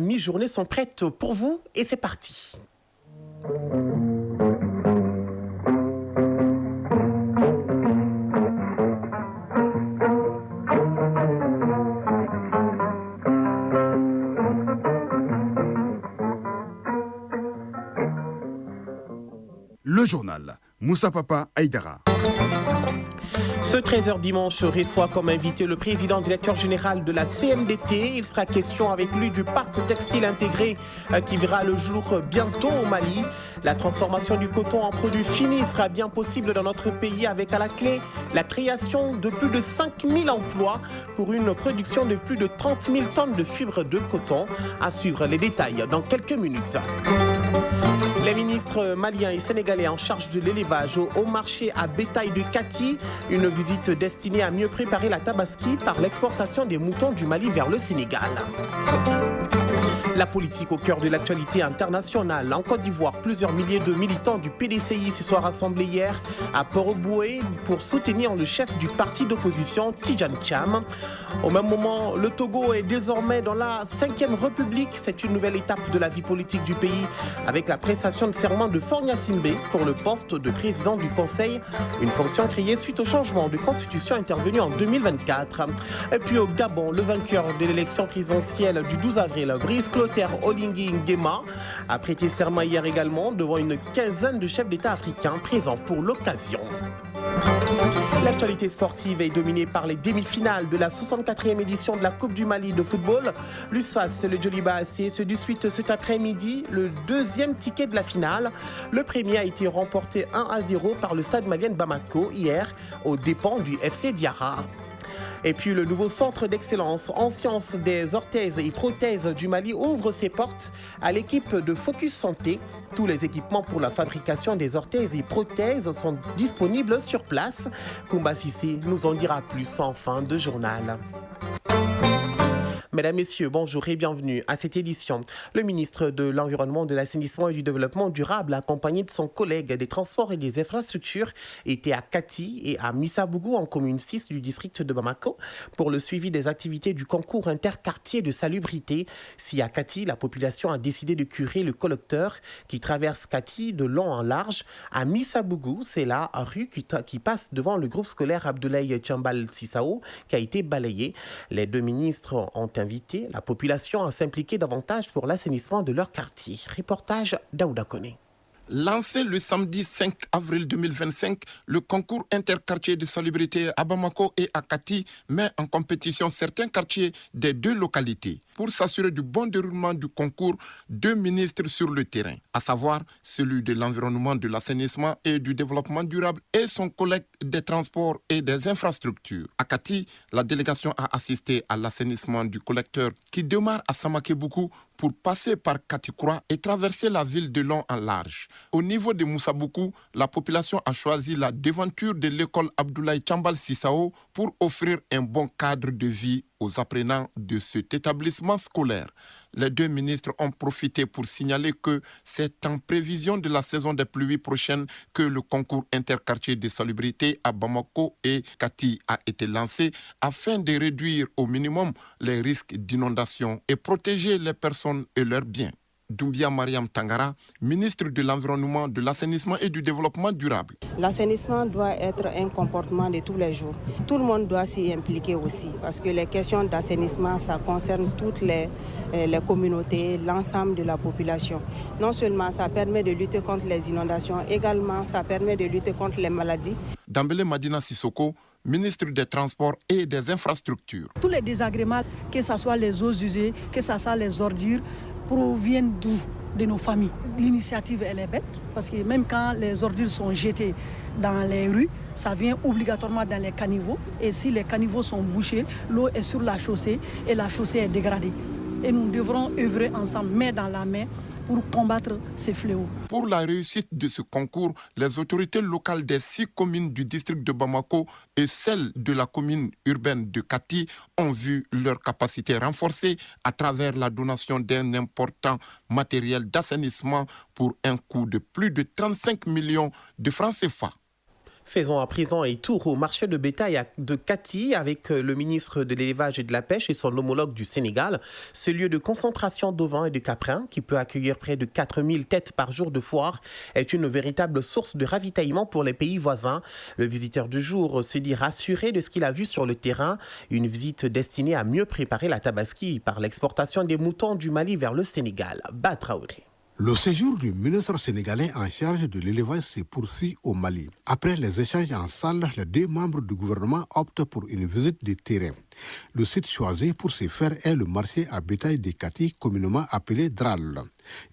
mi-journée sont prêtes pour vous et c'est parti. Le journal, Moussa Papa Aïdara. Ce 13h dimanche reçoit comme invité le président directeur général de la CMDT. Il sera question avec lui du parc textile intégré qui verra le jour bientôt au Mali. La transformation du coton en produit fini sera bien possible dans notre pays avec à la clé la création de plus de 5000 emplois pour une production de plus de 30 000 tonnes de fibres de coton. À suivre les détails dans quelques minutes. Les ministres maliens et sénégalais en charge de l'élevage au marché à bétail de Kati, une visite destinée à mieux préparer la tabaski par l'exportation des moutons du Mali vers le Sénégal. La politique au cœur de l'actualité internationale. En Côte d'Ivoire, plusieurs milliers de militants du PDCI se sont rassemblés hier à Port-au-Boué pour soutenir le chef du parti d'opposition, Tidjane Thiam. Au même moment, le Togo est désormais dans la 5e République. C'est une nouvelle étape de la vie politique du pays avec la prestation de serment de Faure Gnassingbé pour le poste de président du Conseil, une fonction créée suite au changement de constitution intervenu en 2024. Et puis au Gabon, le vainqueur de l'élection présidentielle du 12 avril, Brice Clotaire Oligui Nguema, a prêté serment hier également devant une quinzaine de chefs d'État africains présents pour l'occasion. L'actualité sportive est dominée par les demi-finales de la 64e édition de la Coupe du Mali de football. L'USAS et le Djoliba AC se disputent cet après-midi le deuxième ticket de la finale. Le premier a été remporté 1-0 par le stade malien de Bamako hier aux dépens du FC Diarra. Et puis le nouveau centre d'excellence en sciences des orthèses et prothèses du Mali ouvre ses portes à l'équipe de Focus Santé. Tous les équipements pour la fabrication des orthèses et prothèses sont disponibles sur place. Koumba Sissi nous en dira plus en fin de journal. Mesdames, Messieurs, bonjour et bienvenue à cette édition. Le ministre de l'Environnement, de l'Assainissement et du Développement durable, accompagné de son collègue des Transports et des Infrastructures, était à Kati et à Missabougou, en commune 6 du district de Bamako, pour le suivi des activités du concours interquartier de salubrité. Si à Kati, la population a décidé de curer le collecteur qui traverse Kati de long en large, à Missabougou, c'est la rue qui passe devant le groupe scolaire Abdoulaye Tchambal Sissao qui a été balayée. Les deux ministres ont invité la population à s'impliquer davantage pour l'assainissement de leur quartier. Reportage d'Aouda Koné. Lancé le samedi 5 avril 2025, le concours interquartier de salubrité à Bamako et à Kati met en compétition certains quartiers des deux localités. Pour s'assurer du bon déroulement du concours, deux ministres sur le terrain, à savoir celui de l'environnement, de l'assainissement et du développement durable et son collègue des transports et des infrastructures. À Kati, la délégation a assisté à l'assainissement du collecteur qui démarre à Samakebuku pour passer par Katikura et traverser la ville de long en large. Au niveau de Moussabougou, la population a choisi la devanture de l'école Abdoulaye Tchambal Sissao pour offrir un bon cadre de vie aux apprenants de cet établissement scolaire. Les deux ministres ont profité pour signaler que c'est en prévision de la saison des pluies prochaines que le concours interquartier de salubrité à Bamako et Kati a été lancé afin de réduire au minimum les risques d'inondation et protéger les personnes et leurs biens. Doumbia Mariam Tangara, ministre de l'Environnement, de l'Assainissement et du Développement durable. L'assainissement doit être un comportement de tous les jours. Tout le monde doit s'y impliquer aussi parce que les questions d'assainissement, ça concerne toutes les communautés, l'ensemble de la population. Non seulement ça permet de lutter contre les inondations, également ça permet de lutter contre les maladies. Dambélé Madina Sissoko, ministre des Transports et des Infrastructures. Tous les désagréments, que ce soit les eaux usées, que ce soit les ordures, proviennent d'où? De nos familles. L'initiative, elle est bête, parce que même quand les ordures sont jetées dans les rues, ça vient obligatoirement dans les caniveaux. Et si les caniveaux sont bouchés, l'eau est sur la chaussée et la chaussée est dégradée. Et nous devrons œuvrer ensemble, main dans la main, pour combattre ces fléaux. Pour la réussite de ce concours, les autorités locales des 6 communes du district de Bamako et celles de la commune urbaine de Kati ont vu leur capacité renforcée à travers la donation d'un important matériel d'assainissement pour un coût de plus de 35 millions de francs CFA. Faisons à présent un tour au marché de bétail de Kati avec le ministre de l'Élevage et de la Pêche et son homologue du Sénégal. Ce lieu de concentration d'ovins et de caprins, qui peut accueillir près de 4000 têtes par jour de foire, est une véritable source de ravitaillement pour les pays voisins. Le visiteur du jour se dit rassuré de ce qu'il a vu sur le terrain. Une visite destinée à mieux préparer la Tabaski par l'exportation des moutons du Mali vers le Sénégal. Batraoré. Le séjour du ministre sénégalais en charge de l'élevage se poursuit au Mali. Après les échanges en salle, les 2 membres du gouvernement optent pour une visite de terrain. Le site choisi pour ce faire est le marché à bétail de Kati, communément appelé Dral.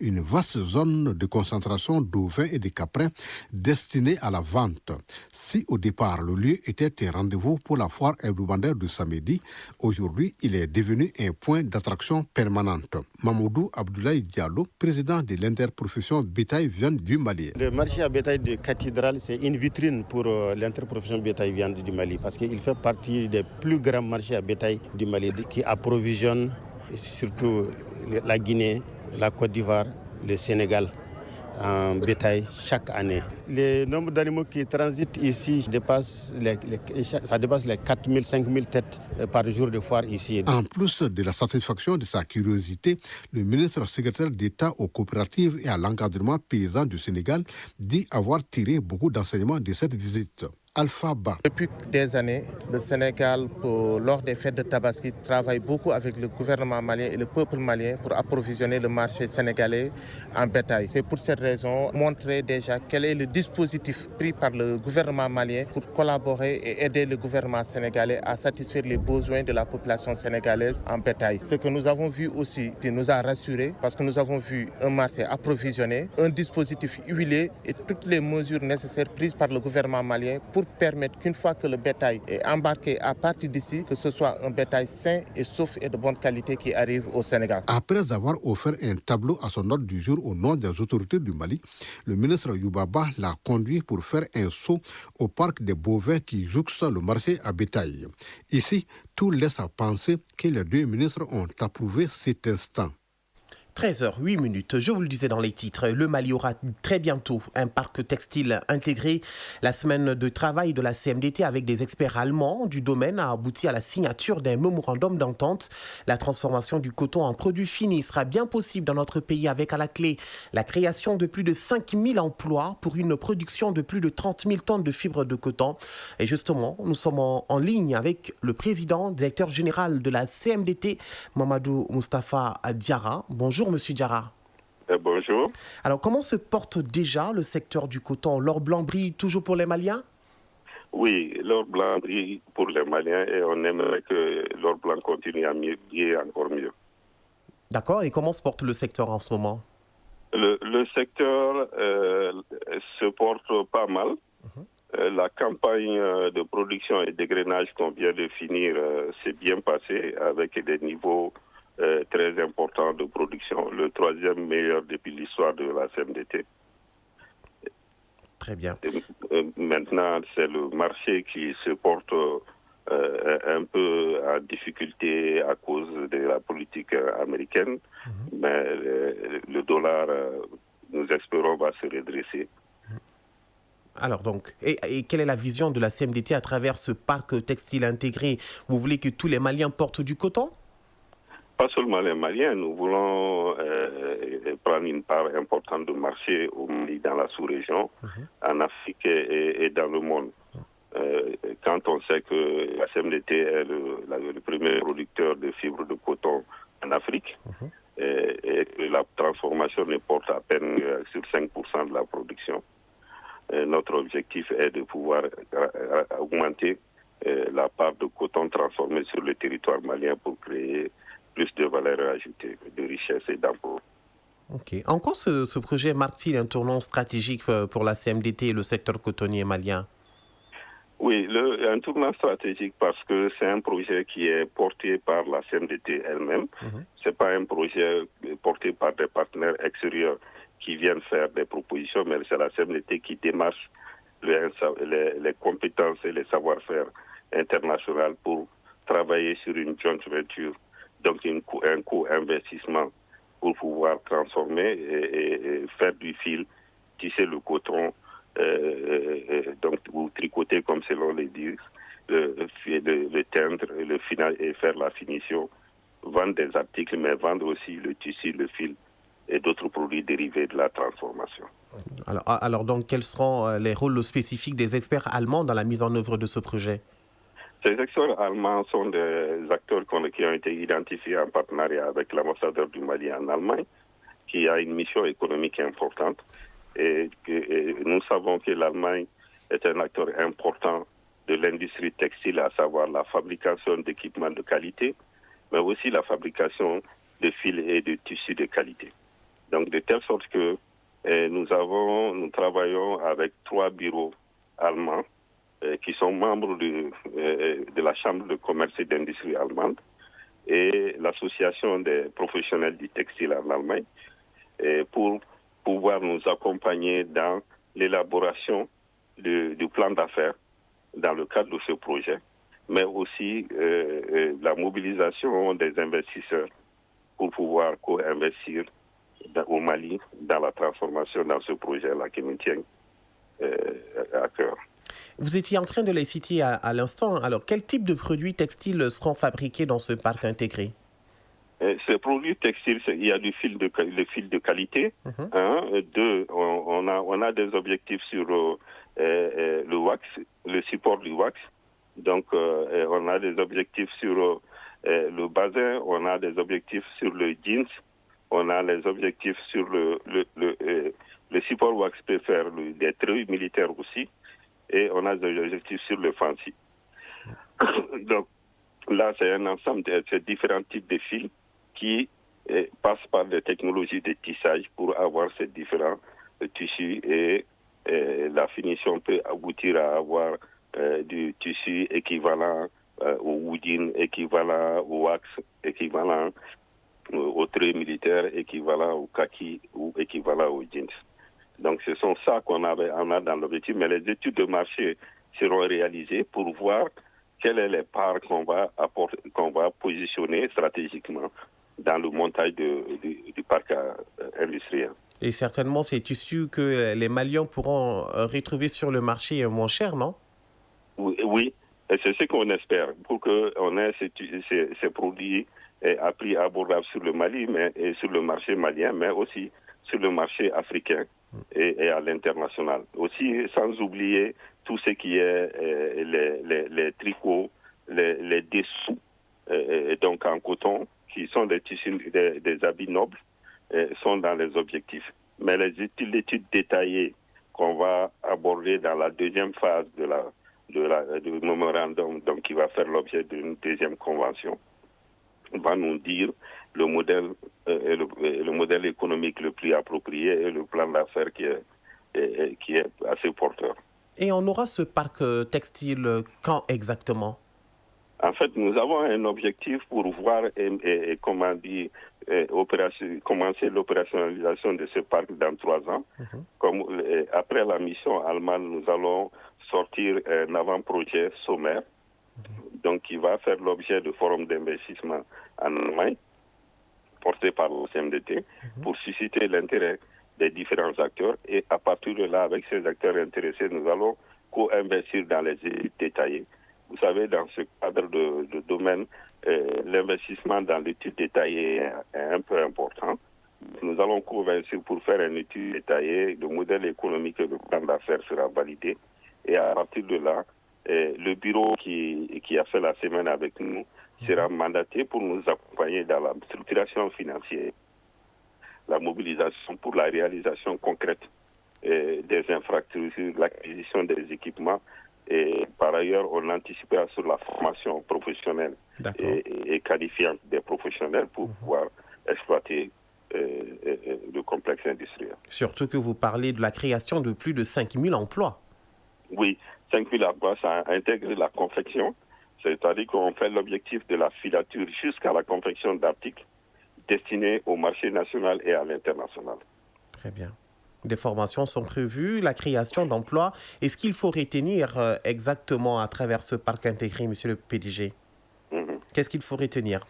Une vaste zone de concentration d'ovins et de caprins destinée à la vente. Si au départ le lieu était un rendez-vous pour la foire hebdomadaire du samedi, aujourd'hui il est devenu un point d'attraction permanente. Mamoudou Abdoulaye Diallo, président de l'interprofession bétail-viande du Mali. Le marché à bétail de Cathédrale, c'est une vitrine pour l'interprofession bétail-viande du Mali parce qu'il fait partie des plus grands marchés à bétail du Mali qui approvisionnent surtout la Guinée, la Côte d'Ivoire, le Sénégal en bétail chaque année. Le nombre d'animaux qui transitent ici dépasse les 4000, 5000 têtes par jour de foire ici. En plus de la satisfaction de sa curiosité, le ministre secrétaire d'État aux coopératives et à l'encadrement paysan du Sénégal dit avoir tiré beaucoup d'enseignements de cette visite. Alpha Ba. Depuis des années, le Sénégal, lors des fêtes de Tabaski, travaille beaucoup avec le gouvernement malien et le peuple malien pour approvisionner le marché sénégalais en bétail. C'est pour cette raison montrer déjà quel est le dispositif pris par le gouvernement malien pour collaborer et aider le gouvernement sénégalais à satisfaire les besoins de la population sénégalaise en bétail. Ce que nous avons vu aussi nous a rassurés parce que nous avons vu un marché approvisionné, un dispositif huilé et toutes les mesures nécessaires prises par le gouvernement malien pour permettre qu'une fois que le bétail est embarqué à partir d'ici, que ce soit un bétail sain et sauf et de bonne qualité qui arrive au Sénégal. Après avoir offert un tableau à son ordre du jour au nom des autorités du Mali, le ministre Youbaba l'a conduit pour faire un saut au parc des bovins qui jouxte le marché à bétail. Ici, tout laisse à penser que les 2 ministres ont approuvé cet instant. 13h08, je vous le disais dans les titres, le Mali aura très bientôt un parc textile intégré. La semaine de travail de la CMDT avec des experts allemands du domaine a abouti à la signature d'un mémorandum d'entente. La transformation du coton en produit fini sera bien possible dans notre pays avec à la clé la création de plus de 5000 emplois pour une production de plus de 30 000 tonnes de fibres de coton. Et justement, nous sommes en ligne avec le président, directeur général de la CMDT, Mamadou Moustapha Diarra. Bonjour. Monsieur Diarra. Bonjour. Alors, comment se porte déjà le secteur du coton? L'or blanc brille toujours pour les Maliens? Oui, l'or blanc brille pour les Maliens et on aimerait que l'or blanc continue à briller encore mieux. D'accord. Et comment se porte le secteur en ce moment? Le secteur se porte pas mal. La campagne de production et d'égrainage qu'on vient de finir s'est bien passée avec des niveaux très important de production, le 3e meilleur depuis l'histoire de la CMDT. Très bien. Maintenant, c'est le marché qui se porte un peu en difficulté à cause de la politique américaine, mais le dollar, nous espérons, va se redresser. Alors donc, et quelle est la vision de la CMDT à travers ce parc textile intégré? Vous voulez que tous les Maliens portent du coton? Pas seulement les Maliens, nous voulons prendre une part importante de marché au Mali, dans la sous-région, en Afrique et dans le monde. Quand on sait que la CMDT est le premier producteur de fibres de coton en Afrique, et que la transformation ne porte à peine sur 5% de la production, notre objectif est de pouvoir augmenter la part de coton transformé sur le territoire malien pour créer plus de valeur ajoutée, de richesse et d'emploi. Ok. En quoi ce projet marque-t-il un tournant stratégique pour la CMDT et le secteur cotonnier malien? Oui, un tournant stratégique parce que c'est un projet qui est porté par la CMDT elle-même. Ce n'est pas un projet porté par des partenaires extérieurs qui viennent faire des propositions, mais c'est la CMDT qui démarche les compétences et les savoir-faire internationaux pour travailler sur une joint venture. Donc un co-investissement pour pouvoir transformer et faire du fil, tisser le coton donc ou tricoter comme selon les disent, le teindre, le final et faire la finition, vendre des articles, mais vendre aussi le tissu, le fil et d'autres produits dérivés de la transformation. Alors donc, quels seront les rôles spécifiques des experts allemands dans la mise en œuvre de ce projet? Ces experts allemands sont des acteurs qui ont été identifiés en partenariat avec l'ambassadeur du Mali en Allemagne, qui a une mission économique importante. Et nous savons que l'Allemagne est un acteur important de l'industrie textile, à savoir la fabrication d'équipements de qualité, mais aussi la fabrication de fils et de tissus de qualité. Donc, de telle sorte que nous travaillons avec 3 bureaux allemands qui sont membres de la Chambre de commerce et d'industrie allemande et l'Association des professionnels du textile en Allemagne pour pouvoir nous accompagner dans l'élaboration du plan d'affaires dans le cadre de ce projet, mais aussi la mobilisation des investisseurs pour pouvoir co-investir au Mali dans la transformation dans ce projet-là qui nous tient à cœur. Vous étiez en train de les citer à l'instant. Alors, quel type de produits textiles seront fabriqués dans ce parc intégré? Ces produits textiles, il y a le fil de qualité. Deux, on a des objectifs sur le wax, le support du wax. Donc, on a des objectifs sur le bazin, on a des objectifs sur le jeans, on a les objectifs sur le support wax peut faire des traits militaires aussi, et on a des objectifs sur le fancy. Donc, là, c'est un ensemble de ces différents types de fils qui passent par des technologies de tissage pour avoir ces différents tissus et la finition peut aboutir à avoir du tissu équivalent au woodin, équivalent au wax, équivalent au trait militaire, équivalent au kaki ou équivalent au jeans. Donc ce sont ça qu'on a dans l'objectif, mais les études de marché seront réalisées pour voir quelles sont les parts qu'on va positionner stratégiquement dans le montage du parc industriel. Et certainement ces tissus que les Maliens pourront retrouver sur le marché moins cher, non? Oui, et c'est ce qu'on espère, pour qu'on ait ces produits à prix abordable sur le Mali, et sur le marché malien, mais aussi sur le marché africain et à l'international. Aussi, sans oublier tout ce qui est les tricots, les dessous, donc en coton, qui sont des tissus, des habits nobles, sont dans les objectifs. Mais les études détaillées qu'on va aborder dans la deuxième phase du mémorandum, donc qui va faire l'objet d'une deuxième convention, va nous dire le modèle économique le plus approprié et le plan d'affaires qui est assez porteur. Et on aura ce parc textile quand exactement? En fait, nous avons un objectif pour voir commencer l'opérationnalisation de ce parc dans 3 ans. Après la mission allemande, nous allons sortir un avant-projet sommaire, donc qui va faire l'objet de forums d'investissement en Allemagne, porté par le CMDT, pour susciter l'intérêt des différents acteurs. Et à partir de là, avec ces acteurs intéressés, nous allons co-investir dans les études détaillées. Vous savez, dans ce cadre de domaine, l'investissement dans l'étude détaillée est un peu important. Nous allons co-investir pour faire une étude détaillée. Le modèle économique et le plan d'affaires sera validé. Et à partir de là, le bureau qui a fait la semaine avec nous sera mandaté pour nous accompagner dans la structuration financière, la mobilisation pour la réalisation concrète des infrastructures, l'acquisition des équipements. Et par ailleurs, on anticipera sur la formation professionnelle et qualifiante des professionnels pour pouvoir exploiter le complexe industriel. Surtout que vous parlez de la création de plus de 5000 emplois. Oui, 5000 emplois, ça intègre la confection, c'est-à-dire qu'on fait l'objectif de la filature jusqu'à la confection d'articles destinés au marché national et à l'international. Très bien. Des formations sont prévues, la création d'emplois. Est-ce qu'il faut retenir exactement à travers ce parc intégré, monsieur le PDG? Qu'est-ce qu'il faut retenir?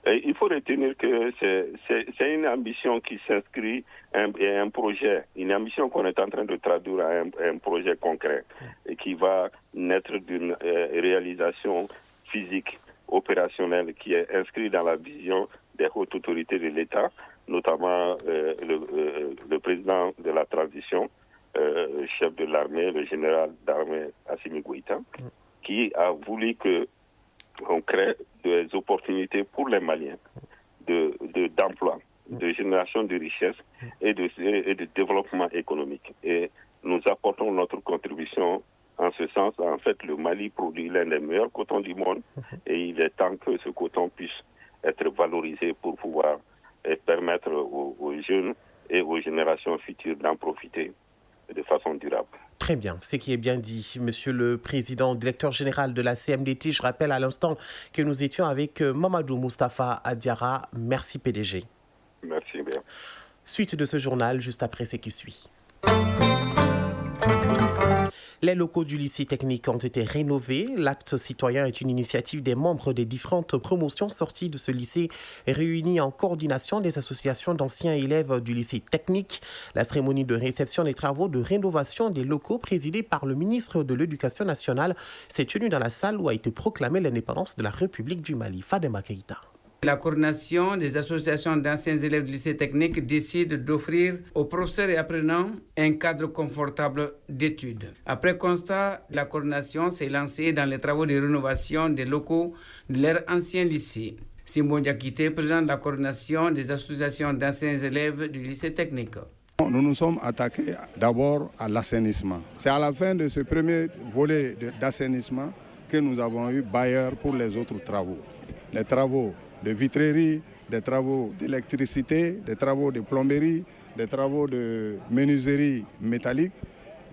Il faut retenir que c'est une ambition qui s'inscrit, un projet, une ambition qu'on est en train de traduire à un projet concret et qui va naître d'une réalisation physique, opérationnelle, qui est inscrite dans la vision des hautes autorités de l'État, notamment le président de la transition, chef de l'armée, le général d'armée Assimi Goïta, qui a voulu qu'on crée des opportunités pour les Maliens d'emploi, de génération de richesses et de développement économique. Et nous apportons notre contribution en ce sens. En fait, le Mali produit l'un des meilleurs cotons du monde et il est temps que ce coton puisse être valorisé pour pouvoir permettre aux jeunes et aux générations futures d'en profiter de façon durable. Très bien, ce qui est bien dit. Monsieur le Président, directeur général de la CMDT, je rappelle à l'instant que nous étions avec Mamadou Moustapha Adiara. Merci PDG. Merci bien. Suite de ce journal, juste après ce qui suit. Les locaux du lycée technique ont été rénovés. L'acte citoyen est une initiative des membres des différentes promotions sorties de ce lycée réunis en coordination des associations d'anciens élèves du lycée technique. La cérémonie de réception des travaux de rénovation des locaux présidée par le ministre de l'Éducation nationale s'est tenue dans la salle où a été proclamée l'indépendance de la République du Mali. Fadema Keïta. La coordination des associations d'anciens élèves du lycée technique décide d'offrir aux professeurs et apprenants un cadre confortable d'études. Après constat, la coordination s'est lancée dans les travaux de rénovation des locaux de leur ancien lycée. Simon Diakité, président de la coordination des associations d'anciens élèves du lycée technique. Nous nous sommes attaqués d'abord à l'assainissement. C'est à la fin de ce premier volet d'assainissement que nous avons eu bailleur pour les autres travaux. Les travaux de vitrerie, des travaux d'électricité, des travaux de plomberie, des travaux de menuiserie métallique,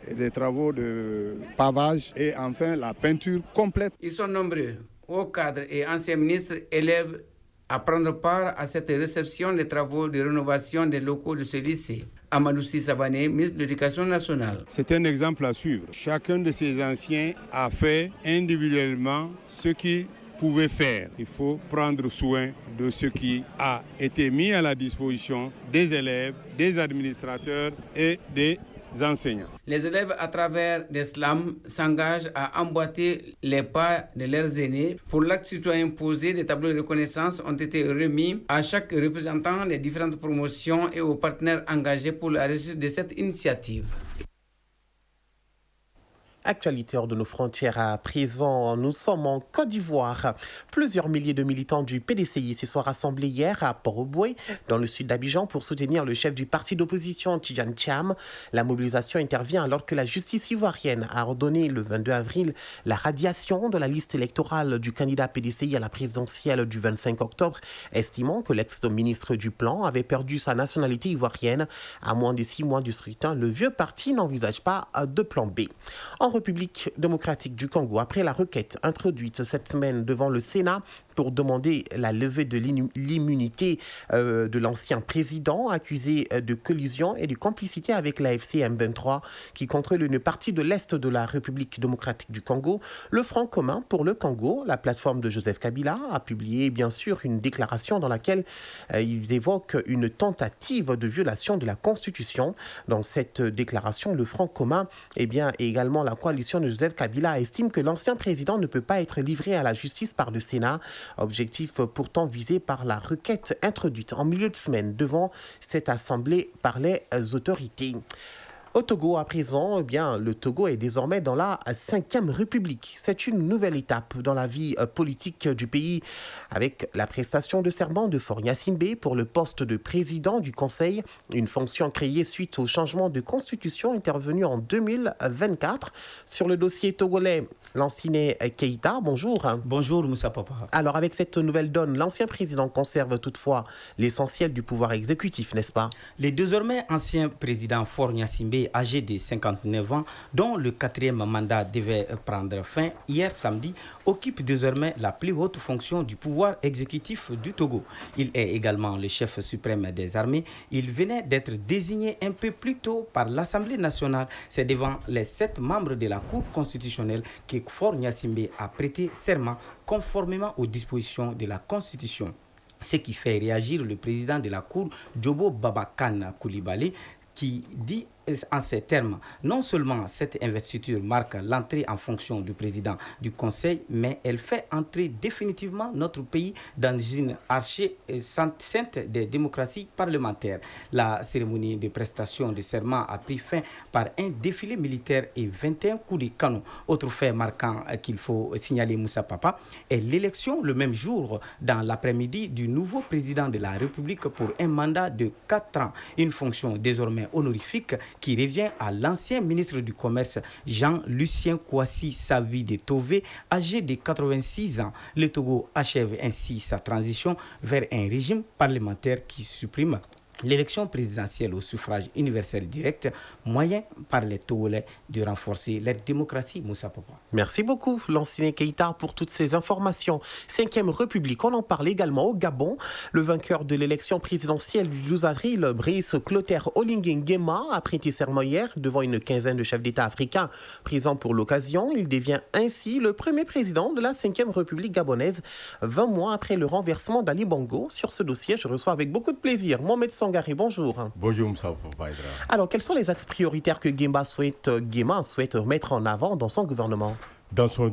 et des travaux de pavage et enfin la peinture complète. Ils sont nombreux, hauts cadres et anciens ministres, élèves, à prendre part à cette réception des travaux de rénovation des locaux de ce lycée. Amadou Sissabane, ministre de l'Éducation nationale. C'est un exemple à suivre. Chacun de ces anciens a fait individuellement ce qu'il pouvait faire. Il faut prendre soin de ce qui a été mis à la disposition des élèves, des administrateurs et des enseignants. Les élèves, à travers des slams, s'engagent à emboîter les pas de leurs aînés. Pour l'acte citoyen posé, des tableaux de reconnaissance ont été remis à chaque représentant des différentes promotions et aux partenaires engagés pour la réussite de cette initiative. Actualité hors de nos frontières à présent, nous sommes en Côte d'Ivoire. Plusieurs milliers de militants du PDCI se sont rassemblés hier à Port-au-Boué, dans le sud d'Abidjan, pour soutenir le chef du parti d'opposition, Tidjane Thiam. La mobilisation intervient alors que la justice ivoirienne a ordonné le 22 avril la radiation de la liste électorale du candidat PDCI à la présidentielle du 25 octobre, estimant que l'ex-ministre du Plan avait perdu sa nationalité ivoirienne. À moins de 6 mois du scrutin, le vieux parti n'envisage pas de plan B. En République démocratique du Congo, après la requête introduite cette semaine devant le Sénat pour demander la levée de l'immunité de l'ancien président accusé de collusion et de complicité avec l'AFC M23 qui contrôle une partie de l'Est de la République démocratique du Congo, le Front commun pour le Congo, la plateforme de Joseph Kabila, a publié bien sûr une déclaration dans laquelle ils évoquent une tentative de violation de la Constitution. Dans cette déclaration, le Front commun et également la coalition de Joseph Kabila estime que l'ancien président ne peut pas être livré à la justice par le Sénat, objectif pourtant visé par la requête introduite en milieu de semaine devant cette assemblée par les autorités. Au Togo, à présent, le Togo est désormais dans la 5e République. C'est une nouvelle étape dans la vie politique du pays avec la prestation de serment de Faure Gnassingbé pour le poste de président du Conseil, une fonction créée suite au changement de constitution intervenu en 2024. Sur le dossier togolais, Lansine Keïta, bonjour. Bonjour Moussa Papa. Alors avec cette nouvelle donne, l'ancien président conserve toutefois l'essentiel du pouvoir exécutif, n'est-ce pas? Le désormais ancien président Faure Gnassingbé, âgé de 59 ans, dont le 4e mandat devait prendre fin hier samedi, occupe désormais la plus haute fonction du pouvoir exécutif du Togo. Il est également le chef suprême des armées. Il venait d'être désigné un peu plus tôt par l'Assemblée nationale. C'est devant les 7 membres de la Cour constitutionnelle que Faure Gnassingbé a prêté serment conformément aux dispositions de la Constitution. Ce qui fait réagir le président de la Cour, Djobo Babakan Coulibaly, qui dit en ces termes, non seulement cette investiture marque l'entrée en fonction du président du Conseil, mais elle fait entrer définitivement notre pays dans une archée sainte des démocraties parlementaires. La cérémonie de prestation de serment a pris fin par un défilé militaire et 21 coups de canon. Autre fait marquant qu'il faut signaler, Moussa Papa, est l'élection le même jour, dans l'après-midi, du nouveau président de la République pour un mandat de 4 ans, une fonction désormais honorifique qui revient à l'ancien ministre du Commerce Jean-Lucien Kouassi Savi de Tové, âgé de 86 ans. Le Togo achève ainsi sa transition vers un régime parlementaire qui supprime l'élection présidentielle au suffrage universel direct, moyen par les Togolais de renforcer leur démocratie. Moussa Papa. Merci beaucoup, Lansine Keita, pour toutes ces informations. 5e République, on en parle également au Gabon. Le vainqueur de l'élection présidentielle du 12 avril, Brice Clotaire Oligui Nguema, a prêté serment hier devant une quinzaine de chefs d'État africains présents pour l'occasion. Il devient ainsi le premier président de la 5e République gabonaise, 20 mois après le renversement d'Ali Bongo. Sur ce dossier, je reçois avec beaucoup de plaisir Mohamed Sangari. Bonjour. Bonjour, Moussa Papa. Alors, quels sont les axes prioritaires que Nguema souhaite mettre en avant dans son gouvernement ? Dans son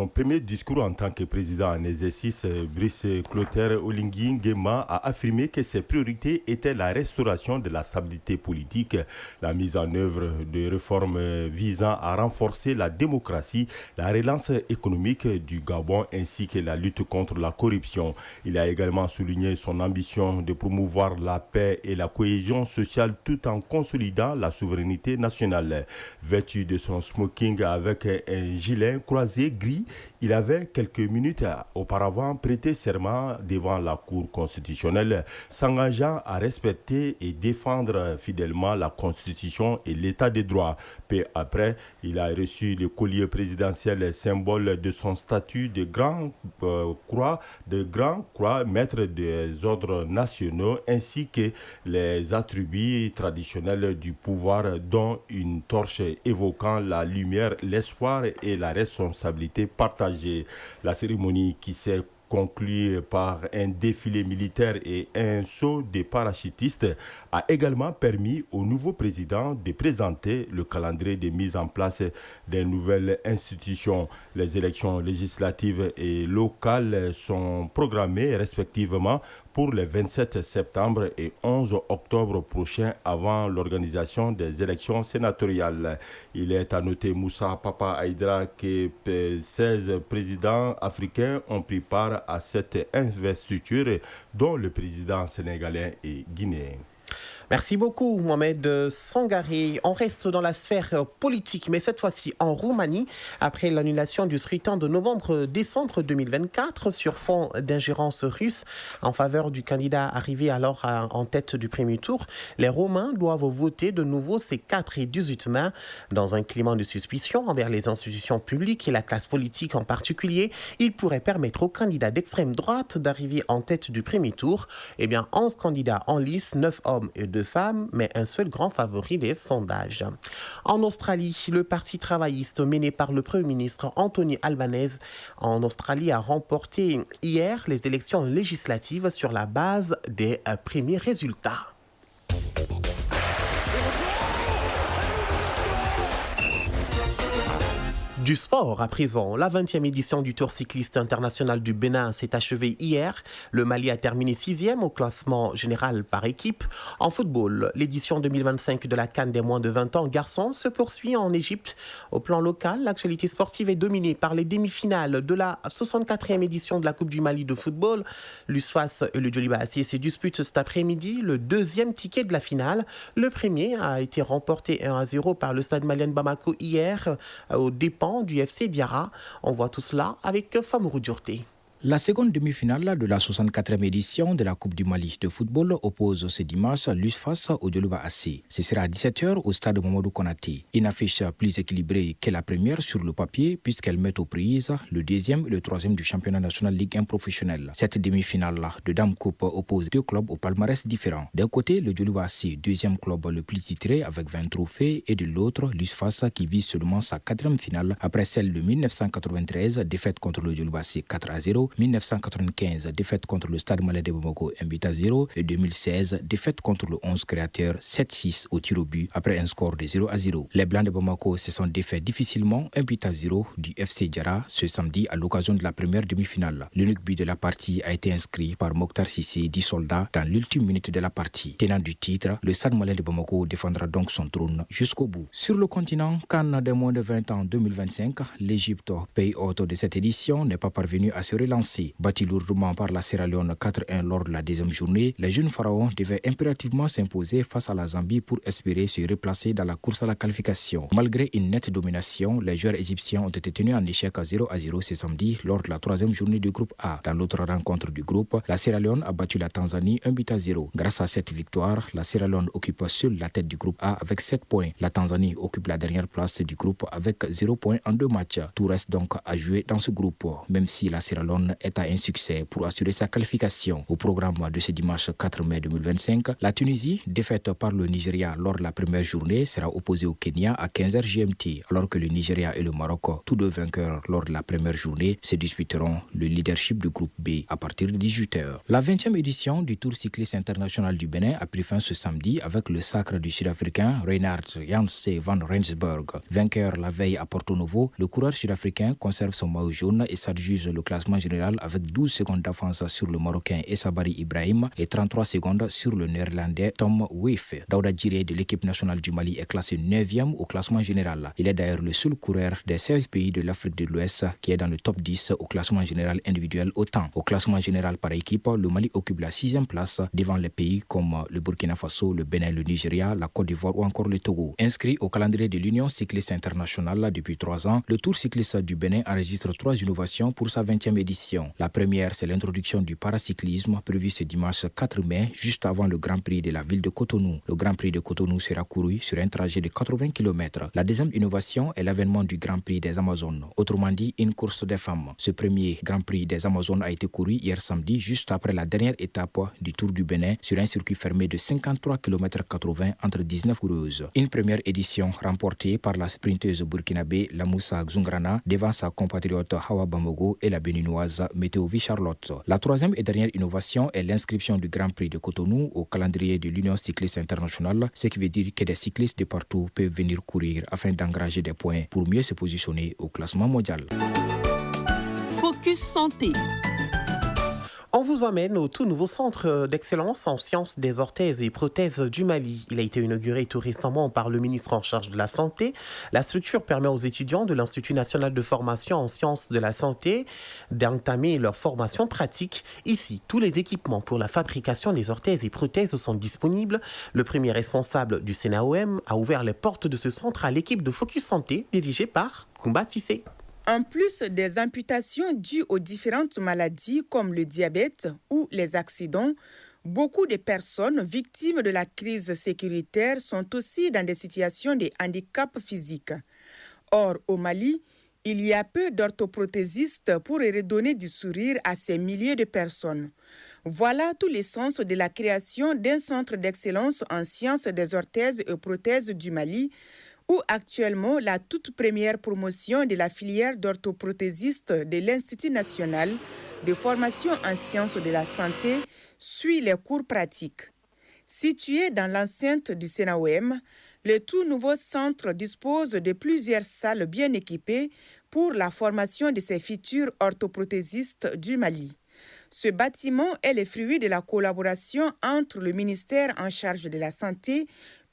premier discours en tant que président en exercice, Brice Clotaire Oligui Nguema a affirmé que ses priorités étaient la restauration de la stabilité politique, la mise en œuvre de réformes visant à renforcer la démocratie, la relance économique du Gabon ainsi que la lutte contre la corruption. Il a également souligné son ambition de promouvoir la paix et la cohésion sociale tout en consolidant la souveraineté nationale. Vêtu de son smoking avec un gilet croisé gris, il avait quelques minutes auparavant prêté serment devant la Cour constitutionnelle, s'engageant à respecter et défendre fidèlement la Constitution et l'État de droit. Peu après, il a reçu le collier présidentiel, symbole de son statut de grand croix, maître des ordres nationaux, ainsi que les attributs traditionnels du pouvoir, dont une torche évoquant la lumière, l'espoir et la responsabilité partagée. La cérémonie qui s'est conclue par un défilé militaire et un saut de parachutistes a également permis au nouveau président de présenter le calendrier de mise en place des nouvelles institutions. Les élections législatives et locales sont programmées respectivement pour les 27 septembre et 11 octobre prochains avant l'organisation des élections sénatoriales. Il est à noter, Moussa Papa Aïdara, que 16 présidents africains ont pris part à cette investiture, dont le président sénégalais et guinéen. Merci beaucoup, Mohamed Sangari. On reste dans la sphère politique, mais cette fois-ci en Roumanie, après l'annulation du scrutin de novembre-décembre 2024 sur fond d'ingérence russe en faveur du candidat arrivé alors en tête du premier tour. Les Roumains doivent voter de nouveau ces 4 et 18 mai dans un climat de suspicion envers les institutions publiques et la classe politique en particulier. Il pourrait permettre aux candidats d'extrême droite d'arriver en tête du premier tour. 11 candidats en lice, 9 hommes et 2 femmes, mais un seul grand favori des sondages. En Australie, le parti travailliste mené par le Premier ministre Anthony Albanese en Australie a remporté hier les élections législatives sur la base des premiers résultats. Du sport à présent, la 20e édition du Tour cycliste international du Bénin s'est achevée hier. Le Mali a terminé 6e au classement général par équipe. En football, l'édition 2025 de la CAN des moins de 20 ans garçons se poursuit en Égypte. Au plan local, l'actualité sportive est dominée par les demi-finales de la 64e édition de la Coupe du Mali de football. L'USFAS et le Djoliba AC se disputent cet après-midi le deuxième ticket de la finale. Le premier a été remporté 1-0 par le stade malien Bamako hier aux dépens du FC Diarra. On voit tout cela avec Famourou Djorté. La seconde demi-finale de la 64e édition de la Coupe du Mali de football oppose ce dimanche l'USFAS au Djoliba AC. Ce sera à 17h au stade Mamadou Konaté. Une affiche plus équilibrée que la première sur le papier puisqu'elle met aux prises le deuxième et le troisième du championnat national Ligue 1 professionnel. Cette demi-finale de Dame Coupe oppose deux clubs au palmarès différents. D'un côté, le Djoliba AC, deuxième club le plus titré avec 20 trophées, et de l'autre, l'USFAS qui vise seulement sa 4e finale après celle de 1993, défaite contre le Djoliba AC 4-0, 1995, défaite contre le Stade Malien de Bamako 1-0 et 2016, défaite contre le 11 créateur 7-6 au tir au but après un score de 0-0. Les Blancs de Bamako se sont défaits difficilement 1-0 du FC Diarra ce samedi à l'occasion de la première demi-finale. L'unique but de la partie a été inscrit par Mokhtar Cissé, 10 soldats, dans l'ultime minute de la partie. Tenant du titre, le Stade Malien de Bamako défendra donc son trône jusqu'au bout. Sur le continent, CAN des moins de 20 ans 2025, l'Égypte, pays hôte de cette édition, n'est pas parvenu à se relancer. Battu lourdement par la Sierra Leone 4-1 lors de la deuxième journée, les jeunes pharaons devaient impérativement s'imposer face à la Zambie pour espérer se replacer dans la course à la qualification. Malgré une nette domination, les joueurs égyptiens ont été tenus en échec à 0-0 ce samedi lors de la troisième journée du groupe A. Dans l'autre rencontre du groupe, la Sierra Leone a battu la Tanzanie 1-0. Grâce à cette victoire, la Sierra Leone occupe seule la tête du groupe A avec 7 points. La Tanzanie occupe la dernière place du groupe avec 0 points en 2 matchs. Tout reste donc à jouer dans ce groupe, même si la Sierra Leone est à un succès pour assurer sa qualification. Au programme de ce dimanche 4 mai 2025, la Tunisie, défaite par le Nigeria lors de la première journée, sera opposée au Kenya à 15h GMT, alors que le Nigeria et le Maroc, tous deux vainqueurs lors de la première journée, se disputeront le leadership du groupe B à partir de 18h. La 20e édition du Tour cycliste international du Bénin a pris fin ce samedi avec le sacre du Sud-Africain Reinhard Janse van Rensburg. Vainqueur la veille à Porto Novo, le coureur sud-africain conserve son maillot jaune et s'adjuge le classement général avec 12 secondes d'avance sur le Marocain Essabari Ibrahim et 33 secondes sur le Néerlandais Tom Weif. Daouda Djiré de l'équipe nationale du Mali est classé 9e au classement général. Il est d'ailleurs le seul coureur des 16 pays de l'Afrique de l'Ouest qui est dans le top 10 au classement général individuel au temps. Au classement général par équipe, le Mali occupe la 6e place devant les pays comme le Burkina Faso, le Bénin, le Nigeria, la Côte d'Ivoire ou encore le Togo. Inscrit au calendrier de l'Union cycliste internationale depuis 3 ans, le Tour cycliste du Bénin enregistre 3 innovations pour sa 20e édition. La première, c'est l'introduction du paracyclisme prévu ce dimanche 4 mai, juste avant le Grand Prix de la ville de Cotonou. Le Grand Prix de Cotonou sera couru sur un trajet de 80 km. La deuxième innovation est l'avènement du Grand Prix des Amazones, autrement dit une course des femmes. Ce premier Grand Prix des Amazones a été couru hier samedi, juste après la dernière étape du Tour du Bénin, sur un circuit fermé de 53 km 80 entre 19 coureuses. Une première édition remportée par la sprinteuse burkinabé Lamoussa Xungrana devant sa compatriote Hawa Bamogo et la béninoise Météovi Charlotte. La troisième et dernière innovation est l'inscription du Grand Prix de Cotonou au calendrier de l'Union cycliste internationale, ce qui veut dire que des cyclistes de partout peuvent venir courir afin d'engranger des points pour mieux se positionner au classement mondial. Focus Santé. On vous emmène au tout nouveau centre d'excellence en sciences des orthèses et prothèses du Mali. Il a été inauguré tout récemment par le ministre en charge de la Santé. La structure permet aux étudiants de l'Institut national de formation en sciences de la santé d'entamer leur formation pratique. Ici, tous les équipements pour la fabrication des orthèses et prothèses sont disponibles. Le premier responsable du CNAOM a ouvert les portes de ce centre à l'équipe de Focus Santé dirigée par Koumba Sissé. En plus des amputations dues aux différentes maladies comme le diabète ou les accidents, beaucoup de personnes victimes de la crise sécuritaire sont aussi dans des situations de handicap physique. Or, au Mali, il y a peu d'orthoprothésistes pour redonner du sourire à ces milliers de personnes. Voilà tout le sens de la création d'un centre d'excellence en sciences des orthèses et prothèses du Mali, où actuellement la toute première promotion de la filière d'orthoprothésistes de l'Institut national de formation en sciences de la santé suit les cours pratiques. Situé dans l'enceinte du CNAOM, le tout nouveau centre dispose de plusieurs salles bien équipées pour la formation de ces futurs orthoprothésistes du Mali. Ce bâtiment est le fruit de la collaboration entre le ministère en charge de la Santé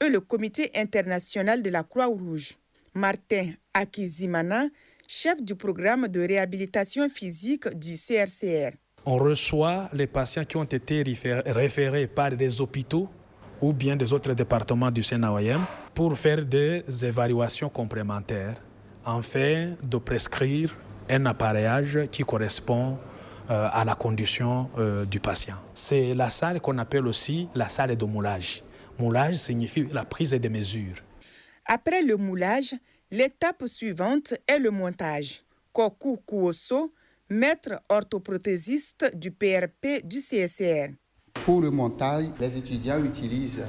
et le Comité international de la Croix-Rouge. Martin Akizimana, chef du programme de réhabilitation physique du CRCR. On reçoit les patients qui ont été référés par des hôpitaux ou bien des autres départements du CNAOM pour faire des évaluations complémentaires afin de prescrire un appareillage qui correspond à la condition du patient. C'est la salle qu'on appelle aussi la salle de moulage. Moulage signifie la prise des mesures. Après le moulage, l'étape suivante est le montage. Kokou Kouosso, maître orthoprothésiste du PRP du CSR. Pour le montage, les étudiants utilisent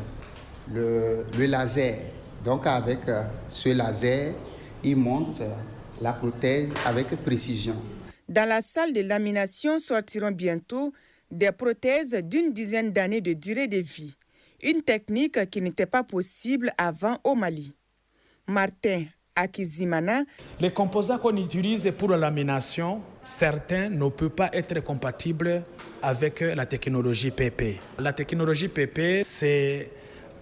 le laser. Donc avec ce laser, ils montent la prothèse avec précision. Dans la salle de lamination sortiront bientôt des prothèses d'une dizaine d'années de durée de vie, une technique qui n'était pas possible avant au Mali. Martin Akizimana. Les composants qu'on utilise pour la lamination, certains ne peuvent pas être compatibles avec la technologie PP. La technologie PP, c'est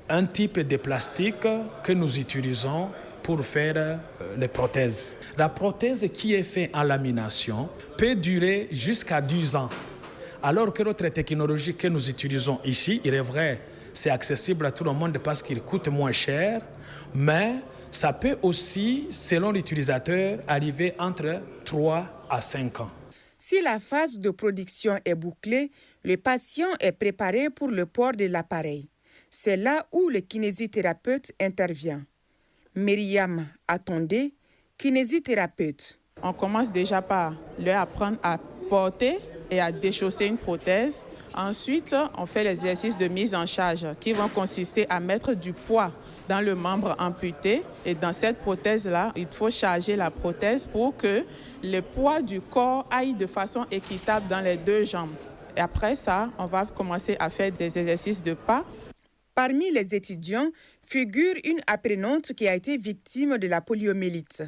un type de plastique que nous utilisons pour faire les prothèses. La prothèse qui est faite en lamination peut durer jusqu'à 10 ans. Alors que l'autre technologie que nous utilisons ici, il est vrai, c'est accessible à tout le monde parce qu'il coûte moins cher, mais ça peut aussi, selon l'utilisateur, arriver entre 3 à 5 ans. Si la phase de production est bouclée, le patient est préparé pour le port de l'appareil. C'est là où le kinésithérapeute intervient. Myriam Atondé, kinésithérapeute. On commence déjà par leur apprendre à porter et à déchausser une prothèse. Ensuite, on fait l'exercice de mise en charge qui vont consister à mettre du poids dans le membre amputé. Et dans cette prothèse-là, il faut charger la prothèse pour que le poids du corps aille de façon équitable dans les deux jambes. Et après ça, on va commencer à faire des exercices de pas. Parmi les étudiants figure une apprenante qui a été victime de la poliomyélite.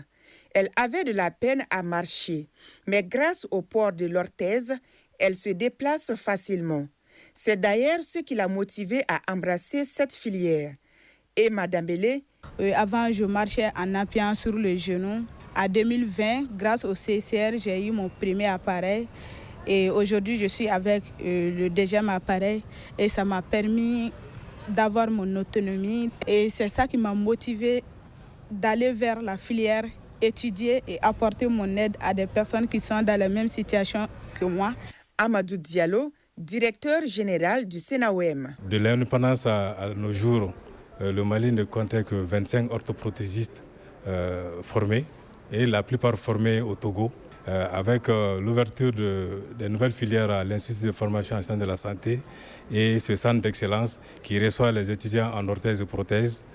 Elle avait de la peine à marcher, mais grâce au port de l'orthèse, elle se déplace facilement. C'est d'ailleurs ce qui l'a motivée à embrasser cette filière. Et Madame Bélé. Avant, je marchais en appuyant sur le genou. En 2020, grâce au CCR, j'ai eu mon premier appareil. Et aujourd'hui, je suis avec le deuxième appareil. Et ça m'a permis d'avoir mon autonomie. Et c'est ça qui m'a motivée d'aller vers la filière, étudier et apporter mon aide à des personnes qui sont dans la même situation que moi. Amadou Diallo, directeur général du SENAOM. De l'indépendance à nos jours, le Mali ne comptait que 25 orthoprothésistes formés, et la plupart formés au Togo. Avec l'ouverture des nouvelles filières à l'Institut de formation en sciences de la santé et ce centre d'excellence qui reçoit les étudiants en orthèse et prothèse.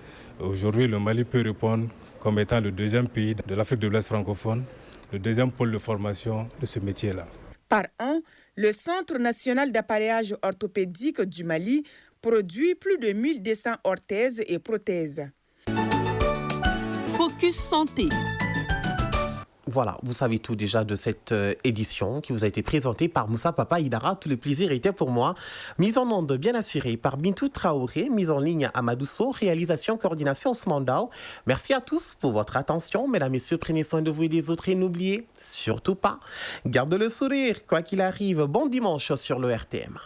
Aujourd'hui, le Mali peut répondre comme étant le deuxième pays de l'Afrique de l'Ouest francophone, le deuxième pôle de formation de ce métier-là. Par an, le Centre national d'appareillage orthopédique du Mali produit plus de 1200 orthèses et prothèses. Focus Santé. Voilà, vous savez tout déjà de cette édition qui vous a été présentée par Moussa Papa Aïdara. Tout le plaisir était pour moi. Mise en onde bien assurée par Bintou Traoré, mise en ligne Amadou Sow, réalisation, coordination Ousmane Dao. Merci à tous pour votre attention. Mesdames, Messieurs, prenez soin de vous et des autres et n'oubliez surtout pas, gardez le sourire, quoi qu'il arrive. Bon dimanche sur le RTM.